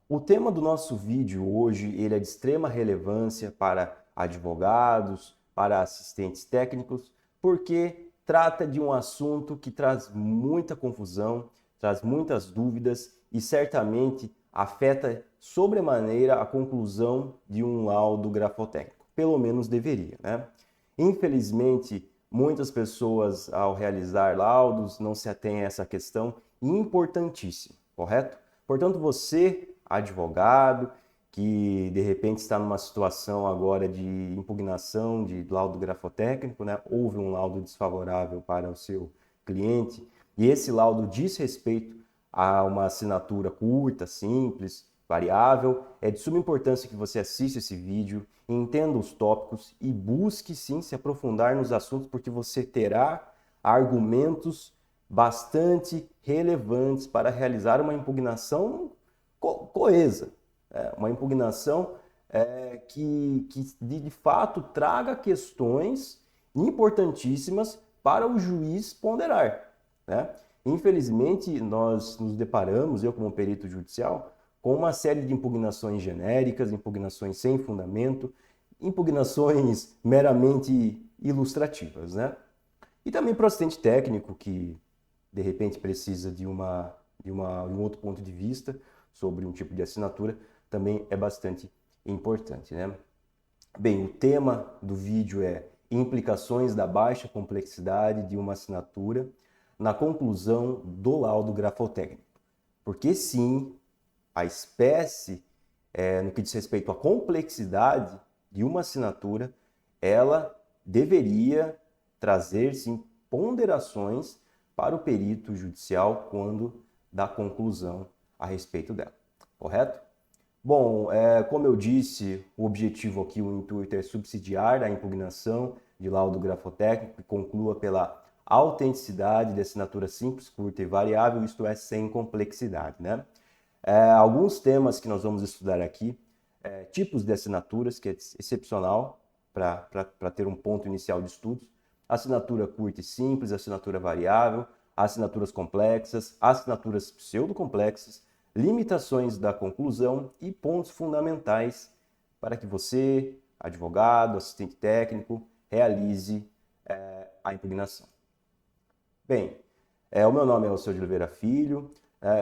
O tema do nosso vídeo hoje, ele é de extrema relevância para advogados, para assistentes técnicos, porque trata de um assunto que traz muita confusão, traz muitas dúvidas e certamente afeta sobremaneira a conclusão de um laudo grafotécnico. Pelo menos deveria, né? Infelizmente, muitas pessoas, ao realizar laudos, não se atêm a essa questão importantíssima, correto? Portanto, você, advogado, que de repente está numa situação agora de impugnação de laudo grafotécnico, né? Houve um laudo desfavorável para o seu cliente e esse laudo diz respeito a uma assinatura curta, simples, variável. É de suma importância que você assista esse vídeo, entenda os tópicos e busque sim se aprofundar nos assuntos, porque você terá argumentos bastante relevantes para realizar uma impugnação coesa, uma impugnação que de fato traga questões importantíssimas para o juiz ponderar, né? Infelizmente, nós nos deparamos, eu como perito judicial, com uma série de impugnações genéricas, impugnações sem fundamento, impugnações meramente ilustrativas, né? E também para o assistente técnico que de repente precisa de um outro ponto de vista sobre um tipo de assinatura, também é bastante importante, né? Bem, o tema do vídeo é implicações da baixa complexidade de uma assinatura na conclusão do laudo grafotécnico. Porque sim, a espécie, no que diz respeito à complexidade de uma assinatura, ela deveria trazer, sim, ponderações para o perito judicial quando dá conclusão a respeito dela, correto? Bom, como eu disse, o objetivo aqui, o intuito é subsidiar a impugnação de laudo grafotécnico que conclua pela autenticidade de assinatura simples, curta e variável, isto é, sem complexidade, né? Alguns temas que nós vamos estudar aqui, tipos de assinaturas, que é excepcional para ter um ponto inicial de estudos, assinatura curta e simples, assinatura variável, assinaturas complexas, assinaturas pseudocomplexas, limitações da conclusão e pontos fundamentais para que você, advogado, assistente técnico, realize a impugnação. Bem, o meu nome é Alceu de Oliveira Filho,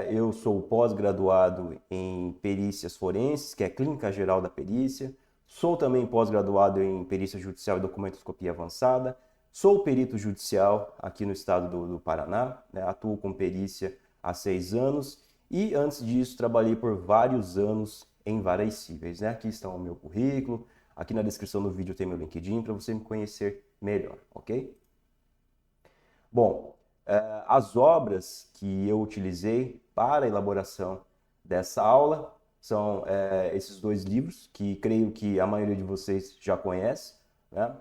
eu sou pós-graduado em perícias forenses, que é Clínica Geral da Perícia, sou também pós-graduado em perícia judicial e documentoscopia avançada, sou perito judicial aqui no estado do Paraná, né? Atuo com perícia há 6 anos e antes disso trabalhei por vários anos em varas cíveis, né? Aqui está o meu currículo, aqui na descrição do vídeo tem meu LinkedIn para você me conhecer melhor, ok? Bom, as obras que eu utilizei para a elaboração dessa aula são esses dois livros, que creio que a maioria de vocês já conhece, né?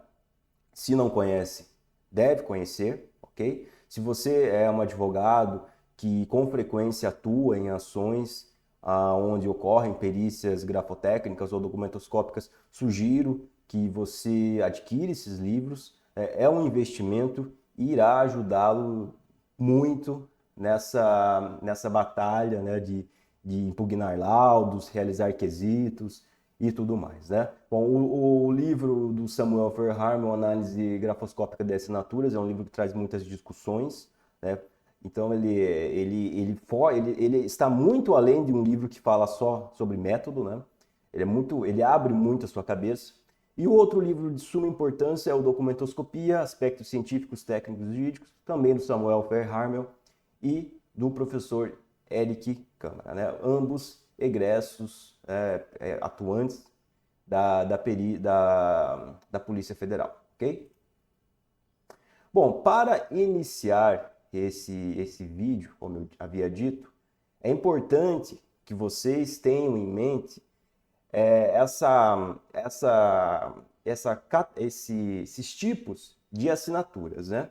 Se não conhece, deve conhecer, ok? Se você é um advogado que com frequência atua em ações onde ocorrem perícias grafotécnicas ou documentoscópicas, sugiro que você adquira esses livros. É um investimento e irá ajudá-lo muito nessa batalha, né, de impugnar laudos, realizar quesitos e tudo mais, né? Bom, o livro do Samuel Verharmel, Análise Grafoscópica de Assinaturas, é um livro que traz muitas discussões, né? Então ele está muito além de um livro que fala só sobre método, né? Ele abre muito a sua cabeça. E o outro livro de suma importância é o Documentoscopia, Aspectos Científicos, Técnicos e Jurídicos, também do Samuel Verharmel e do professor Eric Câmara, né? Ambos egressos, atuantes da Polícia Federal, ok? Bom, para iniciar esse vídeo, como eu havia dito, é importante que vocês tenham em mente esses tipos de assinaturas, né?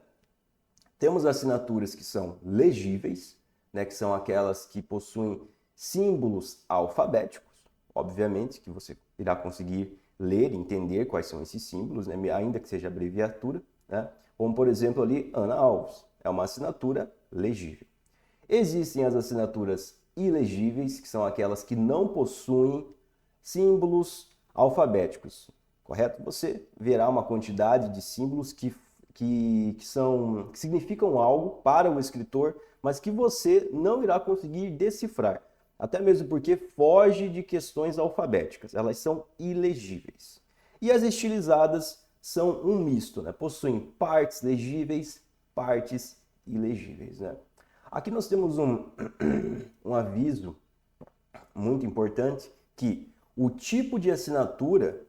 Temos assinaturas que são legíveis, né, que são aquelas que possuem símbolos alfabéticos, obviamente, que você irá conseguir ler e entender quais são esses símbolos, né, ainda que seja abreviatura, né? Como, por exemplo, ali, Ana Alves, é uma assinatura legível. Existem as assinaturas ilegíveis, que são aquelas que não possuem símbolos alfabéticos, correto? Você verá uma quantidade de símbolos que significam algo para o escritor, mas que você não irá conseguir decifrar, até mesmo porque foge de questões alfabéticas, elas são ilegíveis. E as estilizadas são um misto, né? Possuem partes legíveis, partes ilegíveis, né? Aqui nós temos um aviso muito importante que o tipo de assinatura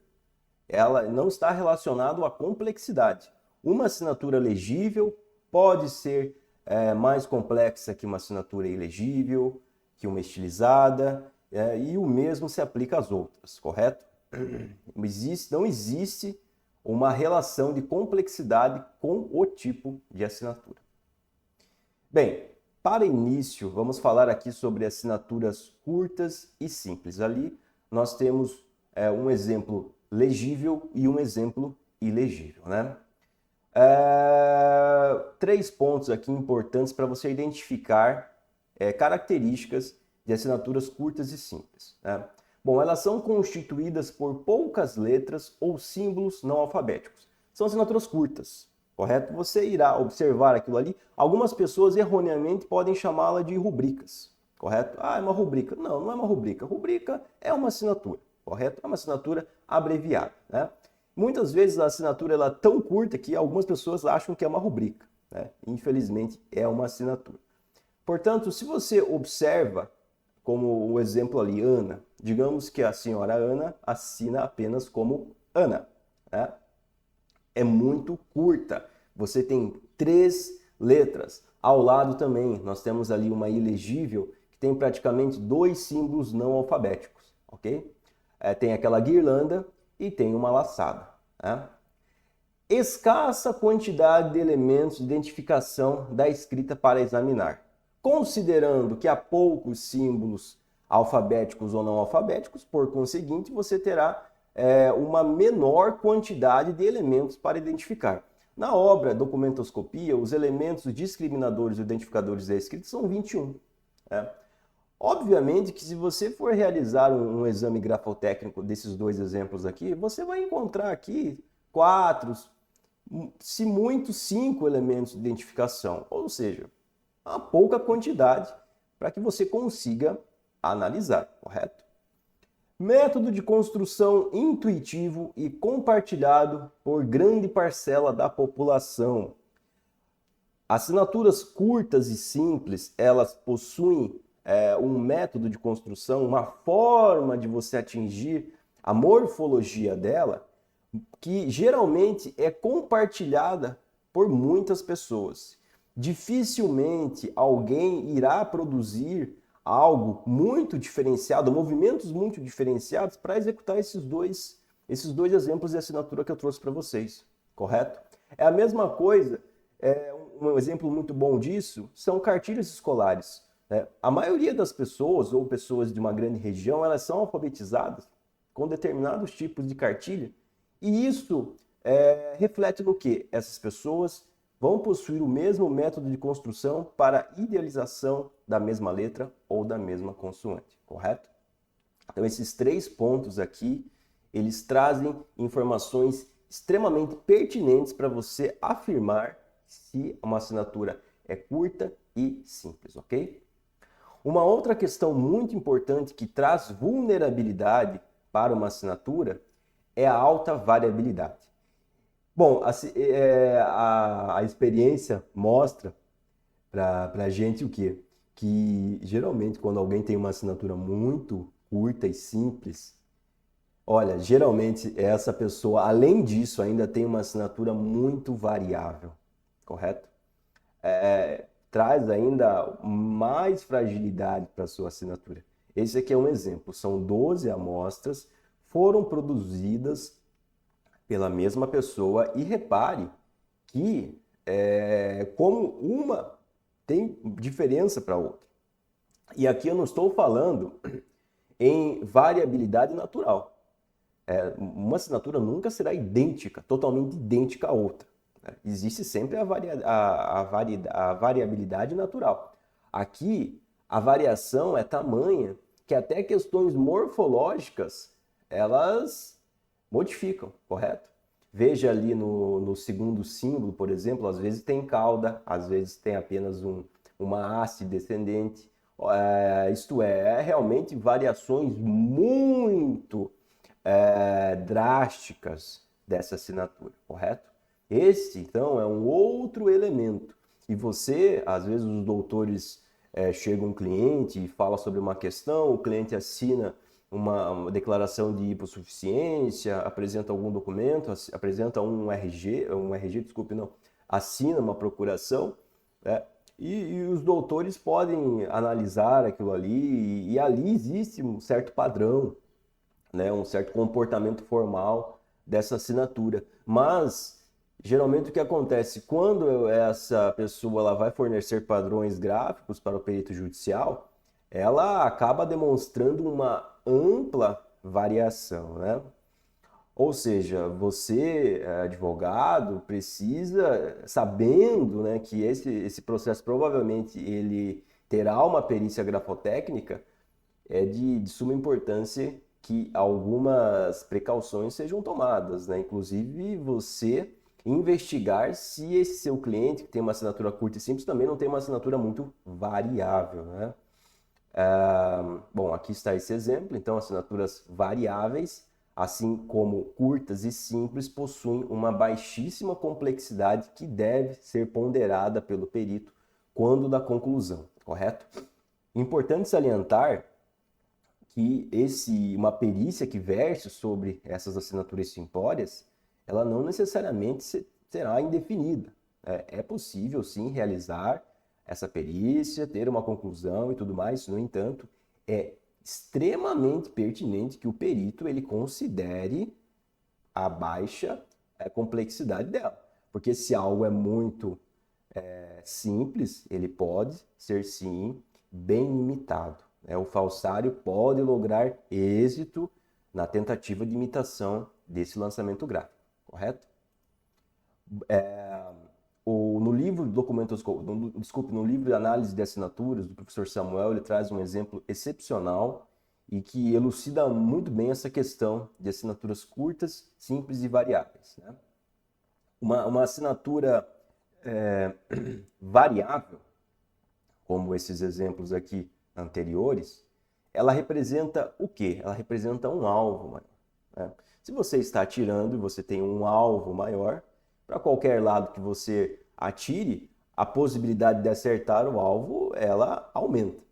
ela não está relacionado à complexidade. Uma assinatura legível pode ser mais complexa que uma assinatura ilegível, que uma estilizada, e o mesmo se aplica às outras, correto? Não existe uma relação de complexidade com o tipo de assinatura. Bem, para início, vamos falar aqui sobre assinaturas curtas e simples. Ali nós temos um exemplo legível e um exemplo ilegível, né? 3 pontos aqui importantes para você identificar características de assinaturas curtas e simples, né? Bom, elas são constituídas por poucas letras ou símbolos não alfabéticos. São assinaturas curtas, correto? Você irá observar aquilo ali. Algumas pessoas erroneamente podem chamá-la de rubricas, correto? Ah, é uma rubrica. Não, não é uma rubrica. Rubrica é uma assinatura, correto? É uma assinatura abreviada, né? Muitas vezes a assinatura ela é tão curta que algumas pessoas acham que é uma rubrica, né? Infelizmente é uma assinatura. Portanto, se você observa, como o exemplo ali, Ana, digamos que a senhora Ana assina apenas como Ana, né? É muito curta. Você tem 3 letras. Ao lado também, nós temos ali uma ilegível que tem praticamente 2 símbolos não alfabéticos, ok? Tem aquela guirlanda e tem uma laçada, né? Escassa quantidade de elementos de identificação da escrita para examinar. Considerando que há poucos símbolos alfabéticos ou não alfabéticos, por conseguinte, você terá uma menor quantidade de elementos para identificar. Na obra Documentoscopia, os elementos discriminadores e identificadores da escrita são 21. Né? Obviamente que se você for realizar um exame grafotécnico desses 2 exemplos aqui, você vai encontrar aqui 4, se muito 5 elementos de identificação, ou seja, uma pouca quantidade para que você consiga analisar, correto? Método de construção intuitivo e compartilhado por grande parcela da população. Assinaturas curtas e simples, elas possuem um método de construção, uma forma de você atingir a morfologia dela, que geralmente é compartilhada por muitas pessoas. Dificilmente alguém irá produzir algo muito diferenciado, movimentos muito diferenciados para executar esses dois exemplos de assinatura que eu trouxe para vocês, correto? É a mesma coisa, um exemplo muito bom disso são cartilhas escolares. A maioria das pessoas, ou pessoas de uma grande região, elas são alfabetizadas com determinados tipos de cartilha, e isso reflete no que? Essas pessoas vão possuir o mesmo método de construção para idealização da mesma letra ou da mesma consoante, correto? Então esses 3 pontos aqui, eles trazem informações extremamente pertinentes para você afirmar se uma assinatura é curta e simples, ok? Uma outra questão muito importante que traz vulnerabilidade para uma assinatura é a alta variabilidade. Bom, a experiência mostra para a gente o quê? Que geralmente quando alguém tem uma assinatura muito curta e simples, olha, geralmente essa pessoa, além disso, ainda tem uma assinatura muito variável, correto? Traz ainda mais fragilidade para a sua assinatura. Esse aqui é um exemplo, são 12 amostras, foram produzidas pela mesma pessoa e repare que como uma tem diferença para a outra. E aqui eu não estou falando em variabilidade natural. Uma assinatura nunca será idêntica, totalmente idêntica à outra. Existe sempre a variabilidade natural. Aqui, a variação é tamanha que até questões morfológicas elas modificam, correto? Veja ali no segundo símbolo, por exemplo, às vezes tem cauda, às vezes tem apenas uma haste descendente. Isto é realmente variações muito drásticas dessa assinatura, correto? Este, então, é um outro elemento. E você, às vezes, os doutores chega um cliente e fala sobre uma questão, o cliente assina uma declaração de hipossuficiência, apresenta algum documento, apresenta um RG, desculpe, não, assina uma procuração, né? E os doutores podem analisar aquilo ali, e ali existe um certo padrão, né, um certo comportamento formal dessa assinatura. Mas, geralmente, o que acontece quando essa pessoa ela vai fornecer padrões gráficos para o perito judicial, ela acaba demonstrando uma ampla variação, né? Ou seja, você, advogado, precisa, sabendo, né, que esse processo provavelmente ele terá uma perícia grafotécnica, é de suma importância que algumas precauções sejam tomadas, né? Inclusive você investigar se esse seu cliente, que tem uma assinatura curta e simples, também não tem uma assinatura muito variável, né? Bom, aqui está esse exemplo. Então, assinaturas variáveis, assim como curtas e simples, possuem uma baixíssima complexidade que deve ser ponderada pelo perito quando da conclusão, correto? Importante salientar que uma perícia que verse sobre essas assinaturas simplórias, ela não necessariamente será indefinida. É possível, sim, realizar essa perícia, ter uma conclusão e tudo mais. No entanto, é extremamente pertinente que o perito ele considere a baixa complexidade dela. Porque se algo é muito simples, ele pode ser, sim, bem imitado. O falsário pode lograr êxito na tentativa de imitação desse lançamento gráfico, correto? No livro no livro de análise de assinaturas do professor Samuel, ele traz um exemplo excepcional e que elucida muito bem essa questão de assinaturas curtas, simples e variáveis, né? Uma assinatura variável, como esses exemplos aqui anteriores, ela representa o quê? Ela representa um alvo maior, né? Se você está atirando e você tem um alvo maior, para qualquer lado que você atire, a possibilidade de acertar o alvo, ela aumenta.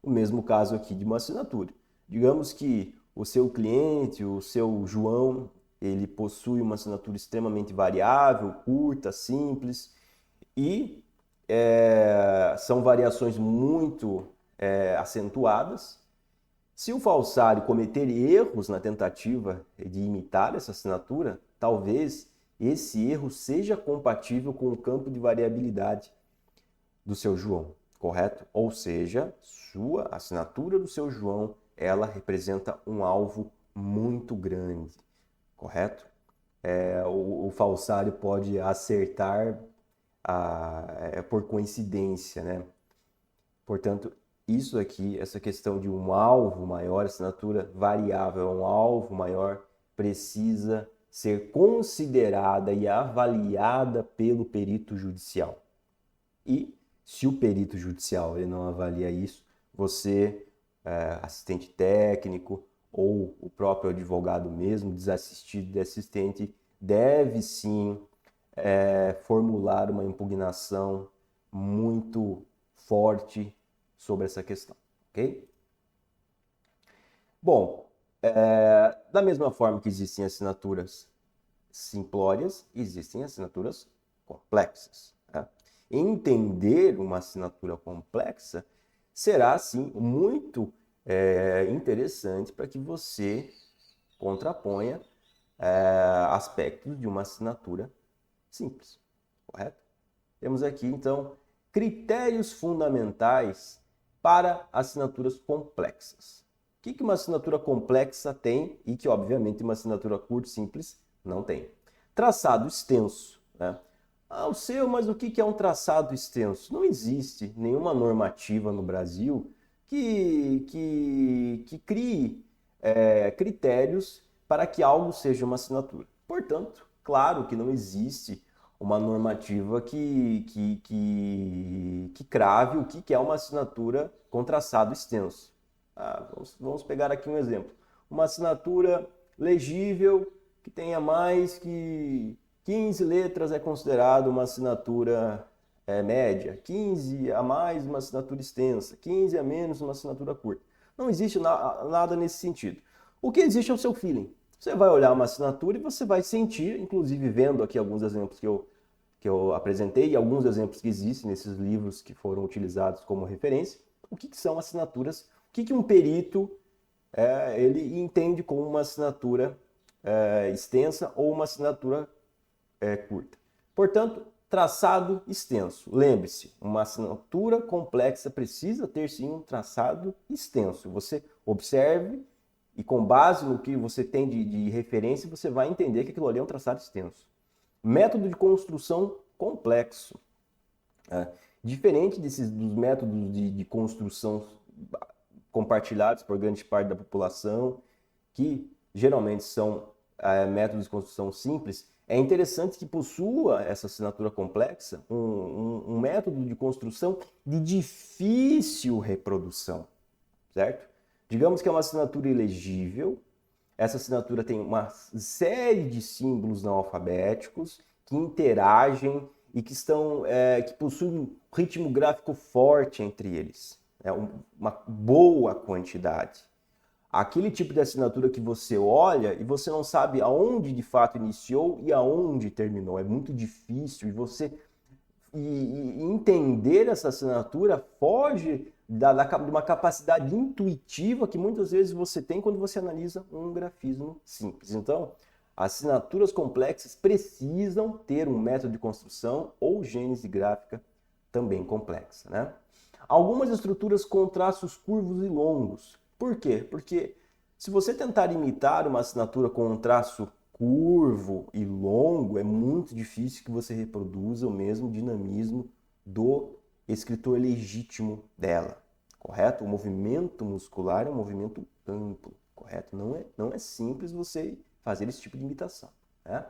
O mesmo caso aqui de uma assinatura. Digamos que o seu cliente, o seu João, ele possui uma assinatura extremamente variável, curta, simples, e são variações muito acentuadas. Se o falsário cometer erros na tentativa de imitar essa assinatura, talvez esse erro seja compatível com o campo de variabilidade do seu João, correto? Ou seja, a assinatura do seu João, ela representa um alvo muito grande, correto? O falsário pode acertar por coincidência, né? Portanto, isso aqui, essa questão de um alvo maior, assinatura variável, um alvo maior, precisa ser considerada e avaliada pelo perito judicial. E se o perito judicial ele não avalia isso, você, assistente técnico ou o próprio advogado mesmo, desassistido de assistente, deve sim formular uma impugnação muito forte sobre essa questão, ok? Bom, da mesma forma que existem assinaturas simplórias, existem assinaturas complexas, né? Entender uma assinatura complexa será, sim, muito interessante para que você contraponha aspectos de uma assinatura simples, correto? Temos aqui, então, critérios fundamentais para assinaturas complexas. O que uma assinatura complexa tem e que, obviamente, uma assinatura curta e simples não tem? Traçado extenso, né? Mas o que é um traçado extenso? Não existe nenhuma normativa no Brasil que crie critérios para que algo seja uma assinatura. Portanto, claro que não existe uma normativa que crave o que é uma assinatura com traçado extenso. Vamos pegar aqui um exemplo. Uma assinatura legível que tenha mais que 15 letras é considerado uma assinatura média, 15 a mais uma assinatura extensa, 15 a menos uma assinatura curta. Não existe nada nesse sentido. O que existe é o seu feeling. Você vai olhar uma assinatura e você vai sentir, inclusive vendo aqui alguns exemplos que eu apresentei e alguns exemplos que existem nesses livros que foram utilizados como referência, o que são assinaturas, o que um perito ele entende como uma assinatura extensa ou uma assinatura curta. Portanto, traçado extenso. Lembre-se, uma assinatura complexa precisa ter sim um traçado extenso. Você observe e com base no que você tem de referência, você vai entender que aquilo ali é um traçado extenso. Método de construção complexo. Diferente dos métodos de construção compartilhados por grande parte da população, que geralmente são métodos de construção simples, é interessante que possua essa assinatura complexa um método de construção de difícil reprodução, certo? Digamos que é uma assinatura ilegível, essa assinatura tem uma série de símbolos não alfabéticos que interagem e que possuem um ritmo gráfico forte entre eles, uma boa quantidade. Aquele tipo de assinatura que você olha e você não sabe aonde de fato iniciou e aonde terminou. É muito difícil e entender essa assinatura foge de uma capacidade intuitiva que muitas vezes você tem quando você analisa um grafismo simples. Então, assinaturas complexas precisam ter um método de construção ou gênese gráfica também complexa, né? Algumas estruturas com traços curvos e longos. Por quê? Porque se você tentar imitar uma assinatura com um traço curvo e longo, é muito difícil que você reproduza o mesmo dinamismo do escritor legítimo dela, correto? O movimento muscular é um movimento amplo, correto? Não é simples você fazer esse tipo de imitação, né?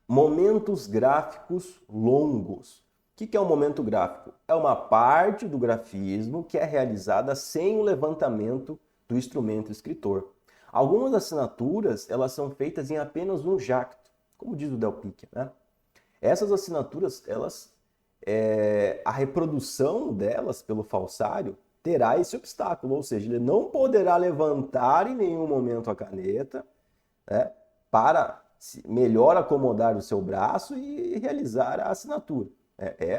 Momentos gráficos longos. O que é um momento gráfico? É uma parte do grafismo que é realizada sem o levantamento do instrumento escritor. Algumas assinaturas elas são feitas em apenas um jacto, como diz o Del Picchia, né? Essas assinaturas, a reprodução delas pelo falsário terá esse obstáculo, ou seja, ele não poderá levantar em nenhum momento a caneta, né, para melhor acomodar o seu braço e realizar a assinatura.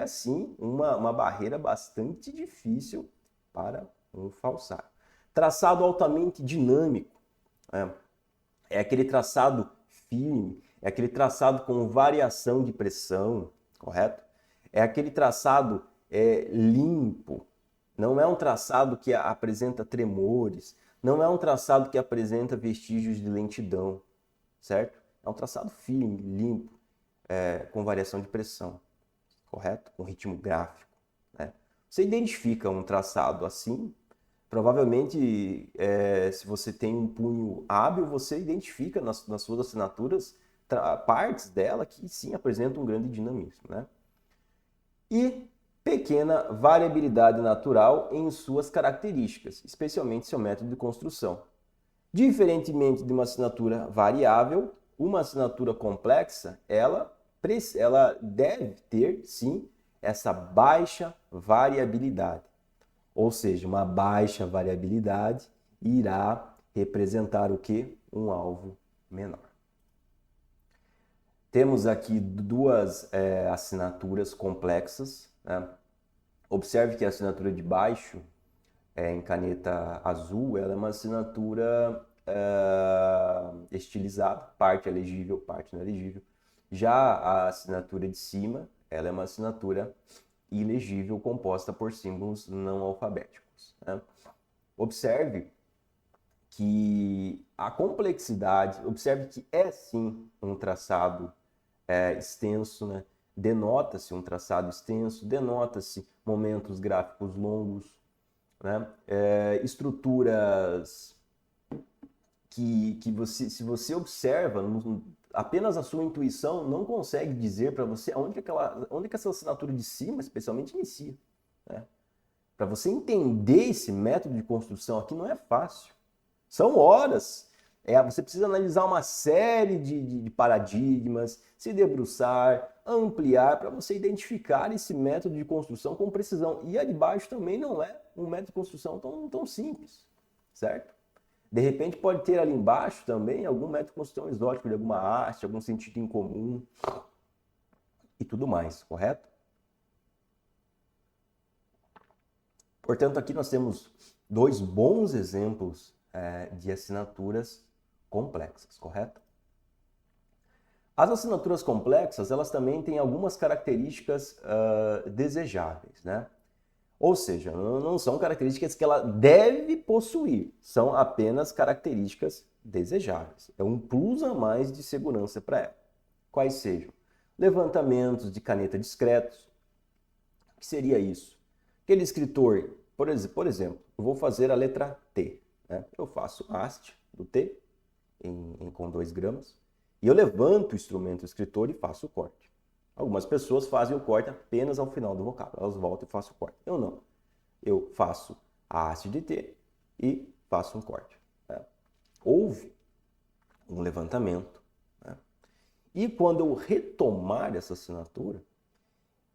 Sim, uma barreira bastante difícil para um falsário. Traçado altamente dinâmico. É aquele traçado firme, é aquele traçado com variação de pressão, correto? É aquele traçado limpo, não é um traçado que apresenta tremores, não é um traçado que apresenta vestígios de lentidão, certo? É um traçado firme, limpo, com variação de pressão, correto? Com ritmo gráfico, né? Você identifica um traçado assim, provavelmente, se você tem um punho hábil, você identifica nas suas assinaturas partes dela que sim apresentam um grande dinamismo, né? E pequena variabilidade natural em suas características, especialmente seu método de construção. Diferentemente de uma assinatura variável, uma assinatura complexa, ela deve ter, sim, essa baixa variabilidade. Ou seja, uma baixa variabilidade irá representar o quê? Um alvo menor. Temos aqui duas assinaturas complexas, né? Observe que a assinatura de baixo, em caneta azul, ela é uma assinatura estilizada, parte é legível, parte não é legível. Já a assinatura de cima, ela é uma assinatura ilegível composta por símbolos não alfabéticos, né? Observe que a complexidade, observe que é sim um traçado extenso, né? Denota-se um traçado extenso, denota-se momentos gráficos longos. né? Estruturas que você, se você observa, apenas a sua intuição não consegue dizer para você onde que essa assinatura de cima, especialmente, inicia, né? Para você entender esse método de construção aqui não é fácil. São horas. Você precisa analisar uma série de paradigmas, se debruçar, ampliar, para você identificar esse método de construção com precisão. E a de baixo também não é um método de construção tão simples, certo? De repente pode ter ali embaixo também algum método de construção exótico, de alguma haste, algum sentido em comum e tudo mais, correto? Portanto, aqui nós temos dois bons exemplos de assinaturas complexas, correto? As assinaturas complexas, elas também têm algumas características desejáveis, né? Ou seja, não são características que ela deve possuir, são apenas características desejáveis. É um plus a mais de segurança para ela. Quais sejam? Levantamentos de caneta discretos. O que seria isso? Aquele escritor, por exemplo, eu vou fazer a letra T, né? Eu faço haste do T com 2 gramas e eu levanto o instrumento escritor e faço o corte. Algumas pessoas fazem o corte apenas ao final do vocábulo, elas voltam e faço o corte. Eu não. Eu faço a haste de T e faço um corte, né? Houve um levantamento, né? E quando eu retomar essa assinatura,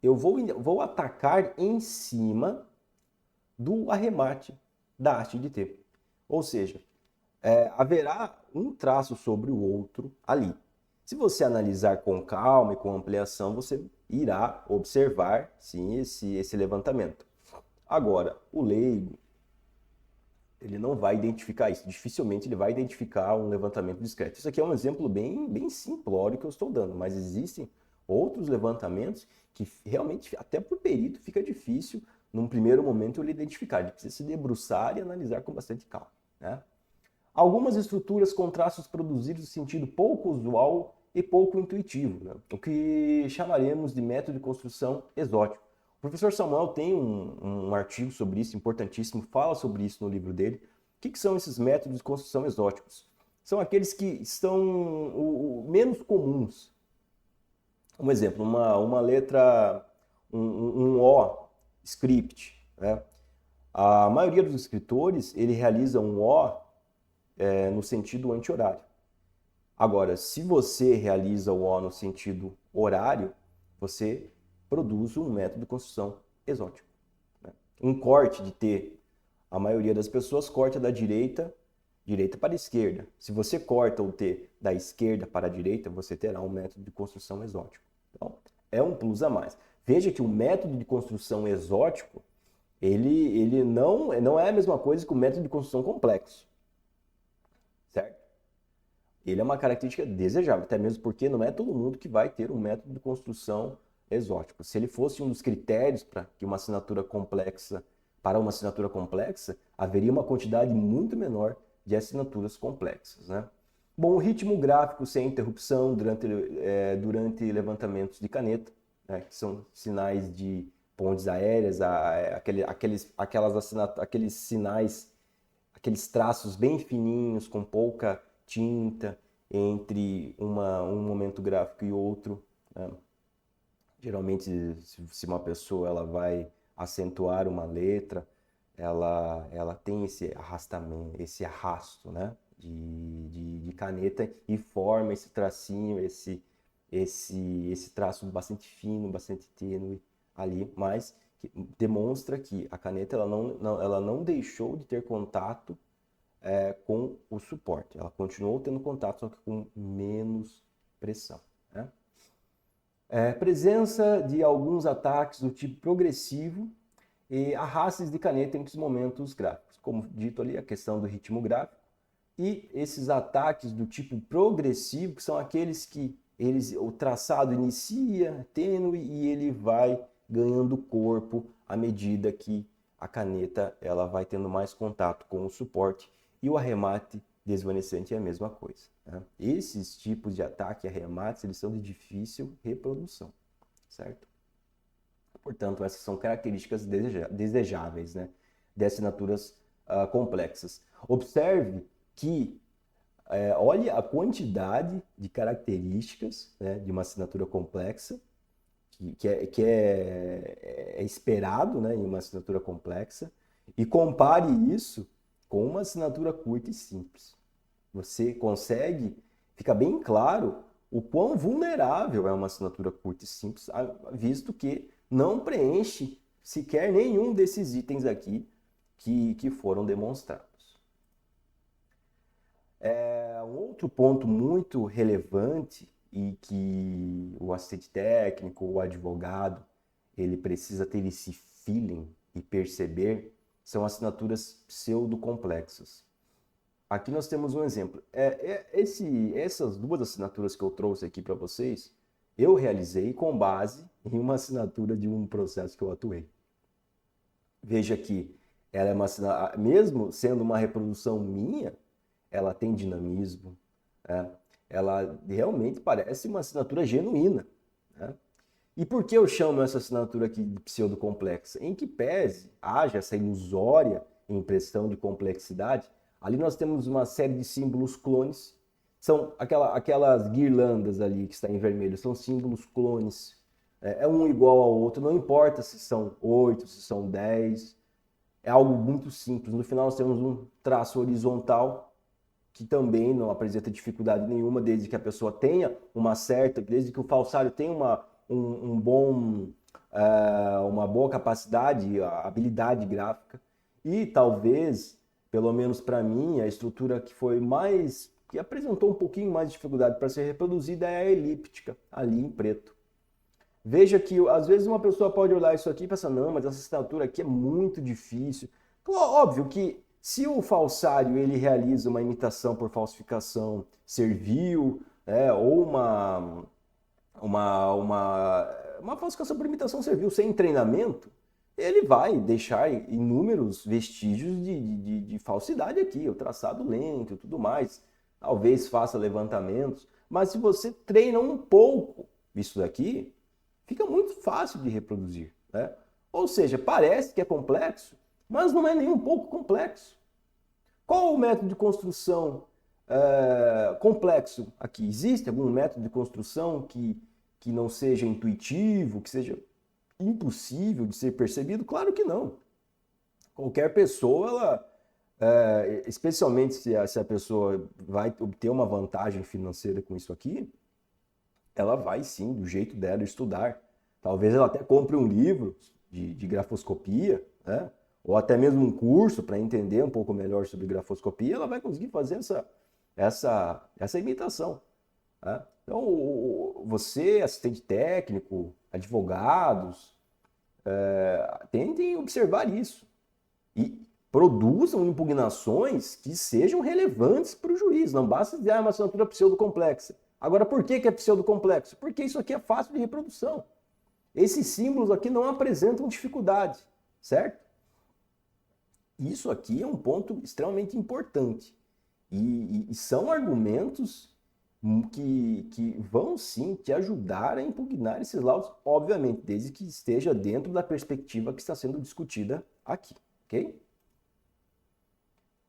eu vou atacar em cima do arremate da haste de T. Ou seja, haverá um traço sobre o outro ali. Se você analisar com calma e com ampliação, você irá observar, sim, esse levantamento. Agora, o leigo, ele não vai identificar isso. Dificilmente ele vai identificar um levantamento discreto. Isso aqui é um exemplo bem simplório que eu estou dando, mas existem outros levantamentos que realmente, até por perito, fica difícil, num primeiro momento, ele identificar. Ele precisa se debruçar e analisar com bastante calma, né? Algumas estruturas com traços produzidos no sentido pouco usual e pouco intuitivo, né? O que chamaremos de método de construção exótico. O professor Samuel tem um artigo sobre isso, importantíssimo, fala sobre isso no livro dele. O que são esses métodos de construção exóticos? São aqueles que estão menos comuns. Um exemplo, uma letra, um O, script, né? A maioria dos escritores, ele realiza um O no sentido anti-horário. Agora, se você realiza o O no sentido horário, você produz um método de construção exótico, né? Um corte de T, a maioria das pessoas corta da direita para a esquerda. Se você corta o T da esquerda para a direita, você terá um método de construção exótico. Então, é um plus a mais. Veja que o método de construção exótico, ele não é a mesma coisa que o método de construção complexo, certo? Ele é uma característica desejável, até mesmo porque não é todo mundo que vai ter um método de construção exótico. Se ele fosse um dos critérios para uma assinatura complexa, haveria uma quantidade muito menor de assinaturas complexas, né? Bom, o ritmo gráfico sem interrupção durante levantamentos de caneta, né, que são sinais de pontes aéreas, aqueles sinais, aqueles traços bem fininhos, com pouca tinta entre um momento gráfico e outro, né? Geralmente, se uma pessoa ela vai acentuar uma letra, ela tem esse arrastamento, esse arrasto, né? de caneta e forma esse tracinho, esse traço bastante fino, bastante tênue ali, mas que demonstra que a caneta ela não deixou de ter contato com o suporte. Ela continuou tendo contato, só que com menos pressão, né? Presença de alguns ataques do tipo progressivo e arrastes de caneta entre os momentos gráficos. Como dito ali, a questão do ritmo gráfico. E esses ataques do tipo progressivo, que são aqueles que o traçado inicia tênue e ele vai ganhando corpo à medida que a caneta ela vai tendo mais contato com o suporte, e o arremate desvanecente é a mesma coisa, né? Esses tipos de ataque e arremates, eles são de difícil reprodução, certo? Portanto, essas são características desejáveis, né? de assinaturas complexas. Observe que, olhe a quantidade de características, né, de uma assinatura complexa, que é esperado, né, em uma assinatura complexa, e compare isso com uma assinatura curta e simples. Você consegue, fica bem claro o quão vulnerável é uma assinatura curta e simples, visto que não preenche sequer nenhum desses itens aqui que foram demonstrados. Um outro ponto muito relevante e que o assistente técnico, o advogado, ele precisa ter esse feeling e perceber são assinaturas pseudocomplexas. Aqui nós temos um exemplo. Essas duas assinaturas que eu trouxe aqui para vocês, eu realizei com base em uma assinatura de um processo que eu atuei. Veja que ela é uma assinatura, mesmo sendo uma reprodução minha, ela tem dinamismo, né? Ela realmente parece uma assinatura genuína, né? E por que eu chamo essa assinatura aqui de pseudocomplexa? Em que pese haja essa ilusória impressão de complexidade, ali nós temos uma série de símbolos clones, são aquelas guirlandas ali que está em vermelho, são símbolos clones, é um igual ao outro, não importa se são 8, se são 10, é algo muito simples. No final nós temos um traço horizontal, que também não apresenta dificuldade nenhuma, desde que a pessoa tenha desde que o falsário tenha uma boa capacidade, habilidade gráfica. E talvez, pelo menos para mim, a estrutura que apresentou um pouquinho mais de dificuldade para ser reproduzida é a elíptica, ali em preto. Veja que às vezes uma pessoa pode olhar isso aqui e pensar, não, mas essa assinatura aqui é muito difícil. Óbvio que se o falsário ele realiza uma imitação por falsificação servil, ou uma falsificação por imitação servil sem treinamento, ele vai deixar inúmeros vestígios de falsidade aqui, o traçado lento e tudo mais. Talvez faça levantamentos, mas se você treina um pouco isso daqui, fica muito fácil de reproduzir, né? Ou seja, parece que é complexo, mas não é nem um pouco complexo. Qual o método de construção complexo aqui? Existe algum método de construção que não seja intuitivo, que seja impossível de ser percebido? Claro que não. Qualquer pessoa, especialmente se a pessoa vai obter uma vantagem financeira com isso aqui, ela vai sim, do jeito dela, estudar. Talvez ela até compre um livro de grafoscopia, né? Ou até mesmo um curso para entender um pouco melhor sobre grafoscopia, ela vai conseguir fazer essa imitação, né? Então, você, assistente técnico, advogados, tentem observar isso e produzam impugnações que sejam relevantes para o juiz. Não basta dizer uma assinatura pseudocomplexa. Agora, por que é pseudocomplexo? Porque isso aqui é fácil de reprodução. Esses símbolos aqui não apresentam dificuldade, certo? Isso aqui é um ponto extremamente importante. E são argumentos que vão sim te ajudar a impugnar esses laudos, obviamente, desde que esteja dentro da perspectiva que está sendo discutida aqui, ok?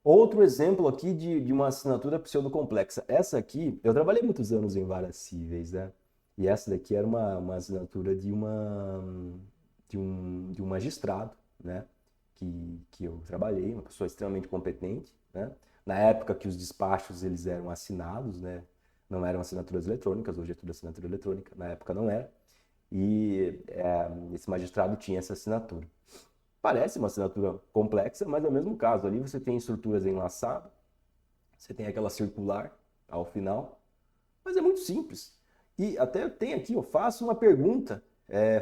Outro exemplo aqui de uma assinatura pseudocomplexa. Essa aqui, eu trabalhei muitos anos em varas cíveis, né? E essa daqui era uma assinatura de um magistrado, né? Que eu trabalhei, uma pessoa extremamente competente, né? Na época que os despachos eles eram assinados, né? Não eram assinaturas eletrônicas, hoje é tudo assinatura eletrônica, na época não era. E esse magistrado tinha essa assinatura. Parece uma assinatura complexa, mas é o mesmo caso. Ali você tem estruturas enlaçadas, você tem aquela circular ao final, mas é muito simples. E até tem aqui, eu faço uma pergunta,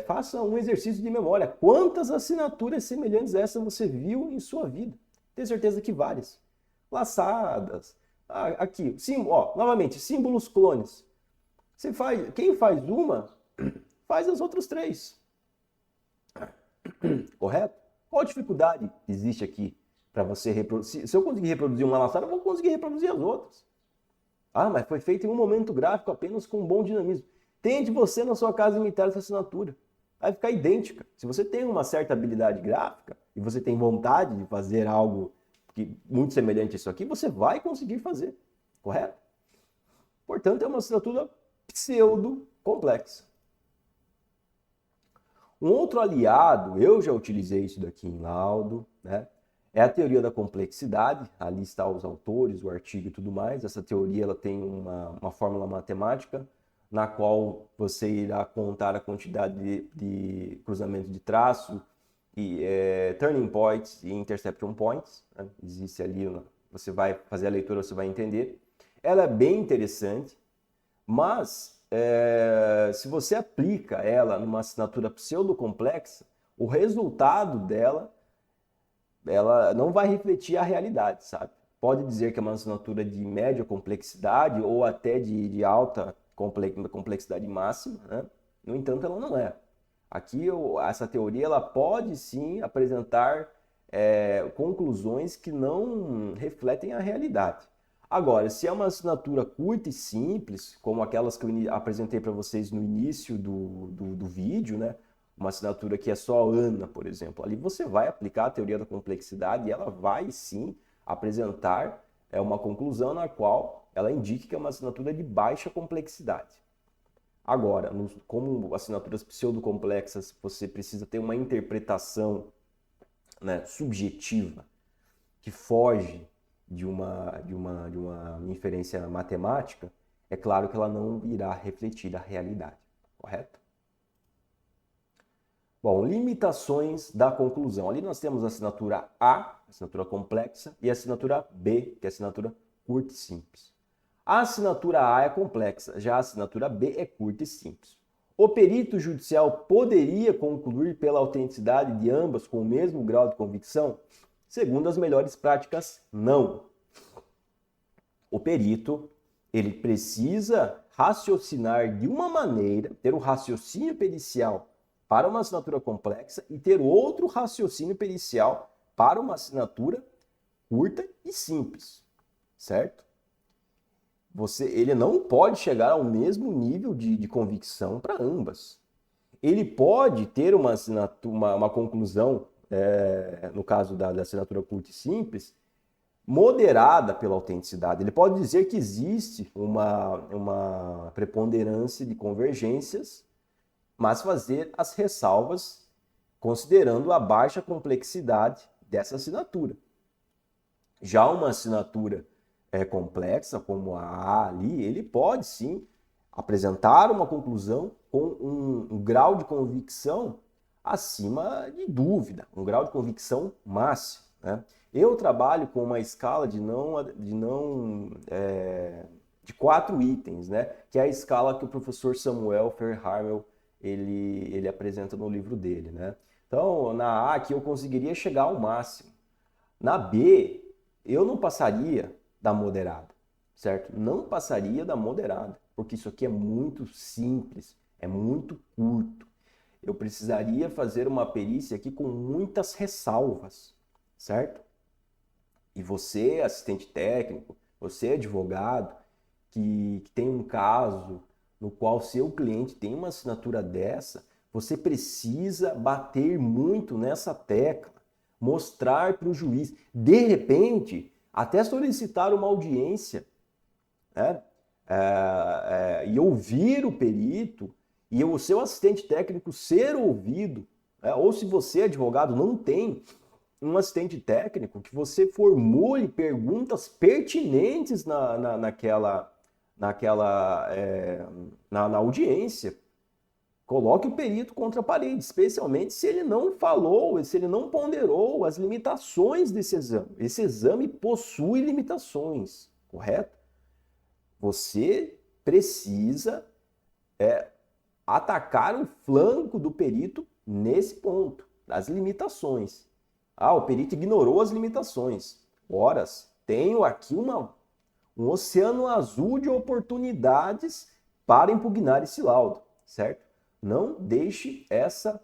faça um exercício de memória. Quantas assinaturas semelhantes a essa você viu em sua vida? Tenho certeza que várias. Laçadas. Aqui, novamente, símbolos clones. Quem faz uma, faz as outras 3. Correto? Qual a dificuldade existe aqui para você reproduzir? Se eu conseguir reproduzir uma laçada, eu vou conseguir reproduzir as outras. Mas foi feito em um momento gráfico apenas com um bom dinamismo. Tente você na sua casa imitar essa assinatura. Vai ficar idêntica. Se você tem uma certa habilidade gráfica, e você tem vontade de fazer algo muito semelhante a isso aqui, você vai conseguir fazer, correto? Portanto, é uma assinatura pseudo-complexa. Um outro aliado, eu já utilizei isso daqui em laudo, né? É a teoria da complexidade. Ali está os autores, o artigo e tudo mais. Essa teoria ela tem uma fórmula matemática na qual você irá contar a quantidade de cruzamento de traço, e turning points e intersection points. Né? Existe ali, você vai fazer a leitura, você vai entender. Ela é bem interessante, mas se você aplica ela numa assinatura pseudocomplexa, o resultado dela, ela não vai refletir a realidade, sabe? Pode dizer que é uma assinatura de média complexidade ou até de alta complexidade máxima, né? No entanto, ela não é. Aqui, essa teoria ela pode sim apresentar conclusões que não refletem a realidade. Agora, se é uma assinatura curta e simples, como aquelas que eu apresentei para vocês no início do vídeo, né? Uma assinatura que é só Ana, por exemplo, ali você vai aplicar a teoria da complexidade e ela vai sim apresentar uma conclusão na qual ela indique que é uma assinatura de baixa complexidade. Agora, como assinaturas pseudocomplexas, você precisa ter uma interpretação, né, subjetiva que foge de uma inferência matemática, é claro que ela não irá refletir a realidade, correto? Bom, limitações da conclusão. Ali nós temos a assinatura A, assinatura complexa, e a assinatura B, que é a assinatura curta e simples. A assinatura A é complexa, já a assinatura B é curta e simples. O perito judicial poderia concluir pela autenticidade de ambas com o mesmo grau de convicção? Segundo as melhores práticas, não. O perito, ele precisa raciocinar de uma maneira, ter um raciocínio pericial para uma assinatura complexa e ter outro raciocínio pericial para uma assinatura curta e simples, certo? Ele não pode chegar ao mesmo nível de convicção para ambas. Ele pode ter uma conclusão, no caso da assinatura curta e simples, moderada pela autenticidade. Ele pode dizer que existe uma preponderância de convergências, mas fazer as ressalvas considerando a baixa complexidade dessa assinatura. Já uma assinatura complexa, como a A ali, ele pode sim apresentar uma conclusão com um grau de convicção acima de dúvida, um grau de convicção máximo, né? Eu trabalho com uma escala de 4 itens, né? Que é a escala que o professor Samuel Ferharmel ele apresenta no livro dele, né? Então, na A aqui eu conseguiria chegar ao máximo. Na B, eu não passaria da moderada, certo? Não passaria da moderada, porque isso aqui é muito simples, é muito curto. Eu precisaria fazer uma perícia aqui com muitas ressalvas, certo? E você, assistente técnico, você, advogado, que tem um caso no qual seu cliente tem uma assinatura dessa, você precisa bater muito nessa tecla, mostrar para o juiz, de repente, até solicitar uma audiência, né? E ouvir o perito e o seu assistente técnico ser ouvido, né? Ou se você, advogado, não tem um assistente técnico, que você formule perguntas pertinentes na audiência. Coloque o perito contra a parede, especialmente se ele não falou, se ele não ponderou as limitações desse exame. Esse exame possui limitações, correto? Você precisa atacar o flanco do perito nesse ponto, das limitações. Ah, o perito ignorou as limitações. Horas, tenho aqui um oceano azul de oportunidades para impugnar esse laudo, certo? Não deixe essa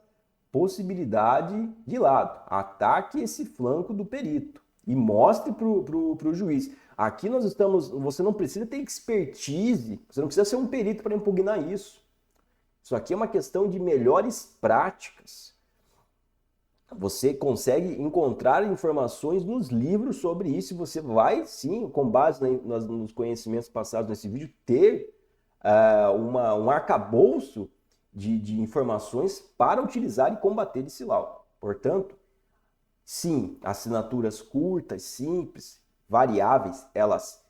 possibilidade de lado. Ataque esse flanco do perito e mostre para o juiz. Aqui você não precisa ter expertise, você não precisa ser um perito para impugnar isso. Isso aqui é uma questão de melhores práticas. Você consegue encontrar informações nos livros sobre isso e você vai, sim, com base nos conhecimentos passados nesse vídeo, ter um arcabouço de informações para utilizar e combater esse laudo. Portanto, sim, assinaturas curtas, simples, variáveis, elas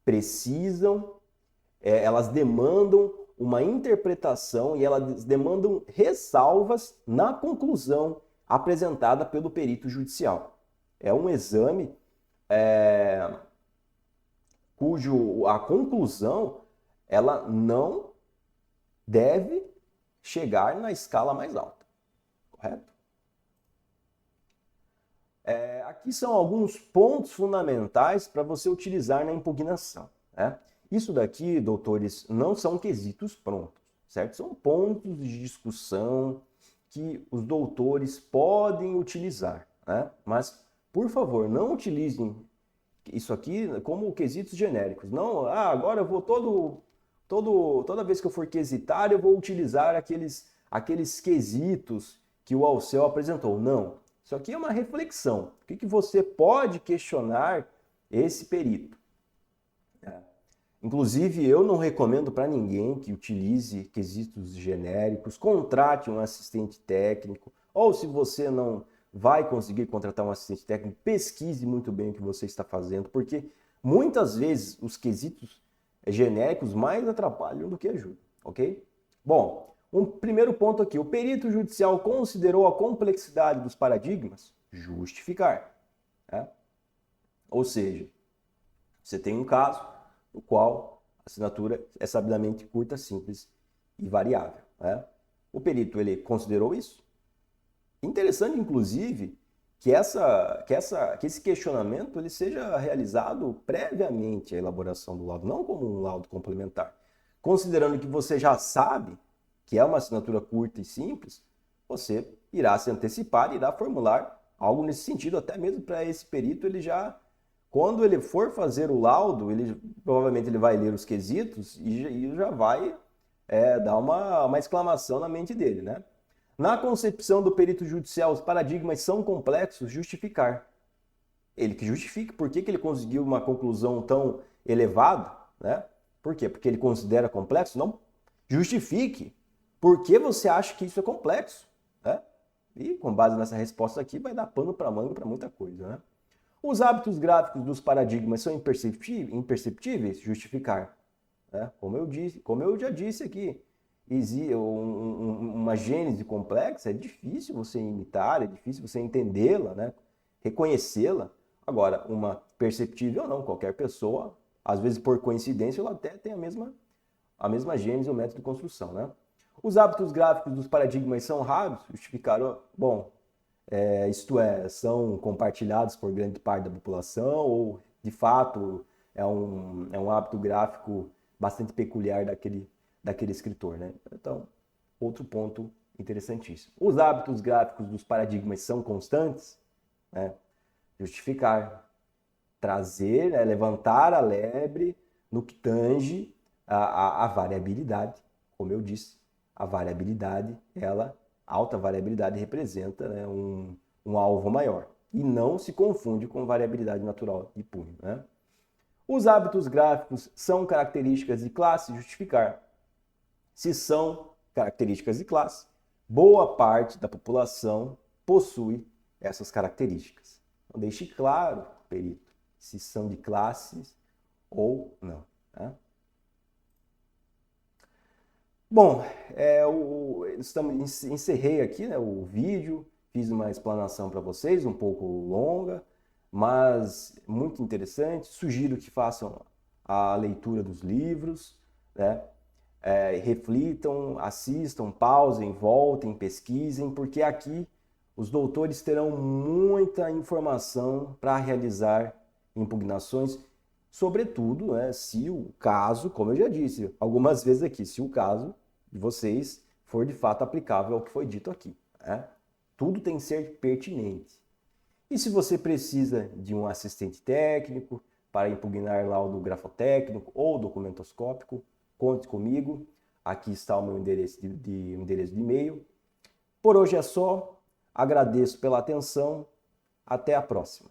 precisam, elas demandam uma interpretação e elas demandam ressalvas na conclusão apresentada pelo perito judicial. É um exame cujo a conclusão ela não deve chegar na escala mais alta, correto? Aqui são alguns pontos fundamentais para você utilizar na impugnação, né? Isso daqui, doutores, não são quesitos prontos, certo? São pontos de discussão que os doutores podem utilizar, né? Mas, por favor, não utilizem isso aqui como quesitos genéricos. Não, agora eu vou toda vez que eu for quesitar, eu vou utilizar aqueles quesitos que o Alceu apresentou. Não. Isso aqui é uma reflexão. O que você pode questionar esse perito? Inclusive, eu não recomendo para ninguém que utilize quesitos genéricos, contrate um assistente técnico, ou se você não vai conseguir contratar um assistente técnico, pesquise muito bem o que você está fazendo, porque muitas vezes os quesitos genéricos mais atrapalham do que ajudam, ok? Bom, um primeiro ponto aqui, o perito judicial considerou a complexidade dos paradigmas? Justificar. Né? Ou seja, você tem um caso no qual a assinatura é sabidamente curta, simples e variável. Né? O perito ele considerou isso? Interessante, inclusive, que esse questionamento ele seja realizado previamente à elaboração do laudo, não como um laudo complementar. Considerando que você já sabe que é uma assinatura curta e simples, você irá se antecipar e irá formular algo nesse sentido, até mesmo para esse perito ele já, quando ele for fazer o laudo, provavelmente ele vai ler os quesitos e já vai dar uma exclamação na mente dele, né? Na concepção do perito judicial, os paradigmas são complexos, justificar. Ele que justifique por que ele conseguiu uma conclusão tão elevada, né? Por quê? Porque ele considera complexo? Não. Justifique por que você acha que isso é complexo, né? E com base nessa resposta aqui vai dar pano para manga para muita coisa, né? Os hábitos gráficos dos paradigmas são imperceptíveis? Justificar. Né? Como eu já disse aqui, uma gênese complexa é difícil você imitar, é difícil você entendê-la, né? Reconhecê-la. Agora, uma perceptível não, qualquer pessoa, às vezes por coincidência, ela até tem a mesma gênese ou método de construção. Né? Os hábitos gráficos dos paradigmas são raros? Justificaram, bom, isto é, são compartilhados por grande parte da população ou, de fato, é um hábito gráfico bastante peculiar daquele escritor, né? Então, outro ponto interessantíssimo. Os hábitos gráficos dos paradigmas são constantes? Né? Justificar, trazer, né? Levantar a lebre no que tange a variabilidade. Como eu disse, a variabilidade, alta variabilidade representa, né, um alvo maior. E não se confunde com variabilidade natural de punho, né? Os hábitos gráficos são características de classe? Justificar. Se são características de classe, boa parte da população possui essas características. Então, deixe claro, perito, se são de classes ou não. Né? Bom, encerrei aqui, né, o vídeo, fiz uma explanação para vocês, um pouco longa, mas muito interessante. Sugiro que façam a leitura dos livros, né? Reflitam, assistam, pausem, voltem, pesquisem, porque aqui os doutores terão muita informação para realizar impugnações, sobretudo, né, se o caso, como eu já disse algumas vezes aqui, se o caso de vocês for de fato aplicável ao que foi dito aqui. Né? Tudo tem que ser pertinente. E se você precisa de um assistente técnico para impugnar laudo grafotécnico ou documentoscópico, conte comigo. Aqui está o meu endereço de e-mail. Por hoje é só. Agradeço pela atenção. Até a próxima.